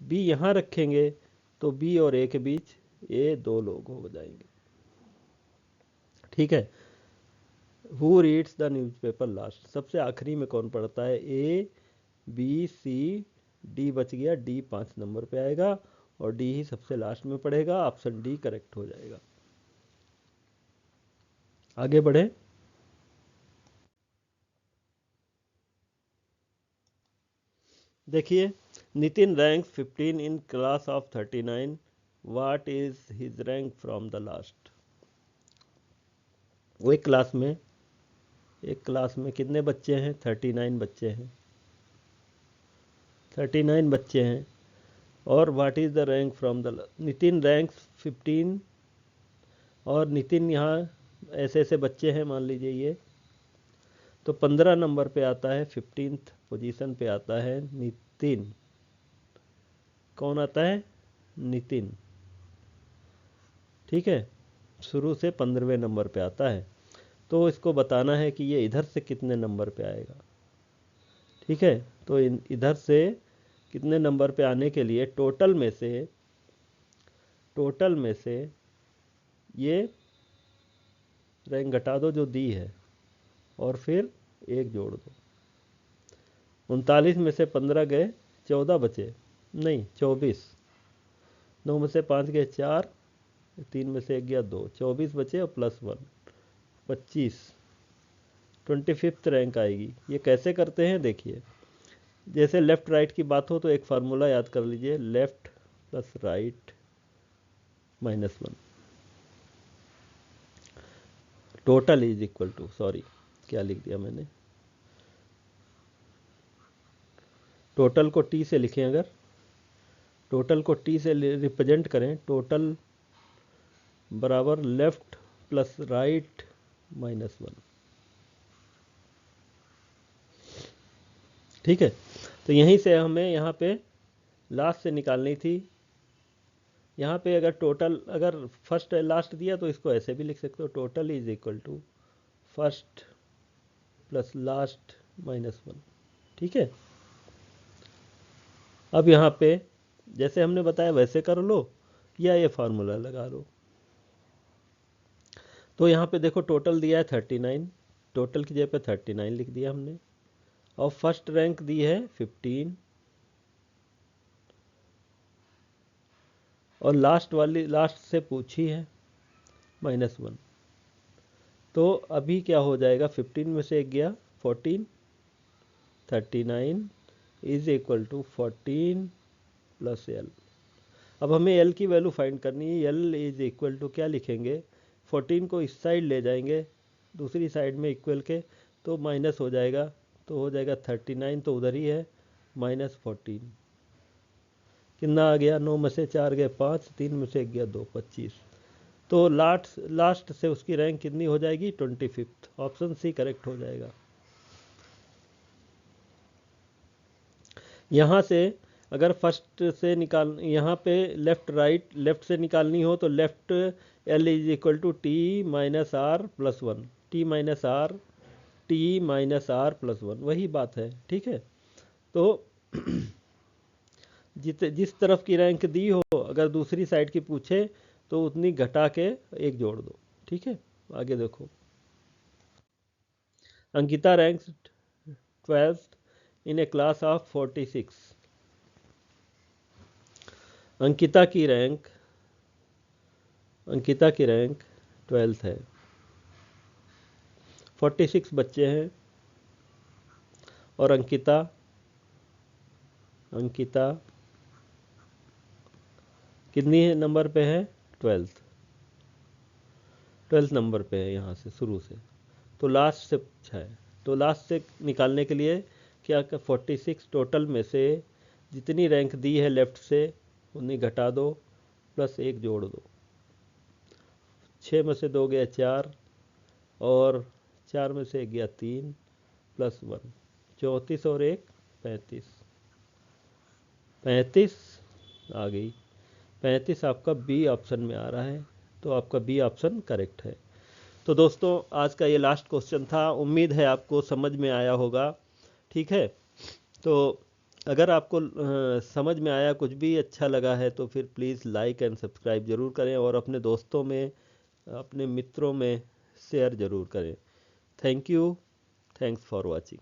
बी यहाँ रखेंगे तो बी और ए के बीच ए 2 लोग हो जाएंगे। ठीक है, who reads the newspaper last, सबसे आखिरी में कौन पढ़ता है? ए बी सी डी बच गया, डी 5 नंबर पे आएगा और डी ही सबसे लास्ट में पढ़ेगा, ऑप्शन डी करेक्ट हो जाएगा। आगे बढ़े, देखिए, Nitin ranks 15 in class of 39, what is his rank from the last. वो एक क्लास में कितने बच्चे हैं? 39 बच्चे हैं, 39 बच्चे हैं। और what is the rank from the, Nitin ranks 15, और नितिन यहाँ ऐसे ऐसे बच्चे हैं मान लीजिए ये, तो 15 नंबर पे आता है, 15th पोजीशन पे आता है नितिन। कौन आता है? नितिन। ठीक है, शुरू से 15वें नंबर पे आता है। तो इसको बताना है कि ये इधर से कितने नंबर पे आएगा। ठीक है, तो इधर से कितने नंबर पे आने के लिए टोटल में से ये रैंक घटा दो जो दी है, और फिर एक जोड़ दो। 39 में से 15 गए, 14 बचे, नहीं 24, 9 में से 5 गए 4, 3 में से 1 गया 2, 24 बचे और +1 25, 25th रैंक आएगी। ये कैसे करते हैं देखिए, जैसे लेफ्ट राइट की बात हो तो एक फार्मूला याद कर लीजिए, left plus right -1, total is equal to, sorry क्या लिख दिया मैंने, टोटल को टी से लिखें, अगर टोटल को टी से रिप्रेजेंट करें, टोटल बराबर लेफ्ट प्लस राइट -1। ठीक है, तो यहीं से हमें यहाँ पे लास्ट से निकालनी थी। यहाँ पे अगर टोटल, अगर फर्स्ट लास्ट दिया तो इसको ऐसे भी लिख सकते हो, total is equal to first plus last -1। ठीक है, अब यहाँ पे जैसे हमने बताया वैसे कर लो, या ये फार्मूला लगा लो। तो यहाँ पे देखो टोटल दिया है 39, टोटल की जगह पे 39 लिख दिया हमने, और फर्स्ट रैंक दी है 15, और लास्ट से पूछी है -1। तो अभी क्या हो जाएगा, 15 में से एक गया 14, 39 is equal to 14 plus L. अब हमें एल की वैल्यू फाइंड करनी है। एल इज इक्वल टू क्या लिखेंगे, 14 को इस साइड ले जाएंगे, दूसरी साइड में इक्वल के, तो माइनस हो जाएगा, तो हो जाएगा 39 तो उधर ही है, -14 कितना आ गया, 9 में से 4 गए 5, 3 में से 1 गया 2, 25। तो लास्ट से उसकी रैंक कितनी हो जाएगी, 25th। ऑप्शन सी करेक्ट हो जाएगा। यहाँ से अगर फर्स्ट से निकाल, यहाँ पे लेफ्ट से निकालनी हो तो left L is equal to T minus R plus 1, T minus R plus 1, वही बात है। ठीक है, तो जिस तरफ की रैंक दी हो, अगर दूसरी साइड की पूछे तो उतनी घटा के एक जोड़ दो। ठीक है, आगे देखो, Ankita ranks 12th in A class of 46। Ankita की रैंक 12th है, 46 बच्चे हैं, और अंकिता कितनी नंबर पे है, 12th नंबर पे है यहाँ से शुरू से, तो लास्ट से पूछा है। तो लास्ट से निकालने के लिए क्या, 46 टोटल में से जितनी रैंक दी है लेफ्ट से उतनी घटा दो, प्लस 1 जोड़ दो। 6 में से 2 गया 4, और 4 में से 1 गया 3, +1, 34 और 1 35 आ गई। 35 आपका बी ऑप्शन में आ रहा है, तो आपका बी ऑप्शन करेक्ट है। तो दोस्तों आज का ये लास्ट क्वेश्चन था, उम्मीद है आपको समझ में आया होगा। ठीक है, तो अगर आपको समझ में आया, कुछ भी अच्छा लगा है, तो फिर प्लीज़ लाइक एंड सब्सक्राइब ज़रूर करें, और अपने दोस्तों में, अपने मित्रों में शेयर ज़रूर करें। Thank you, thanks for watching.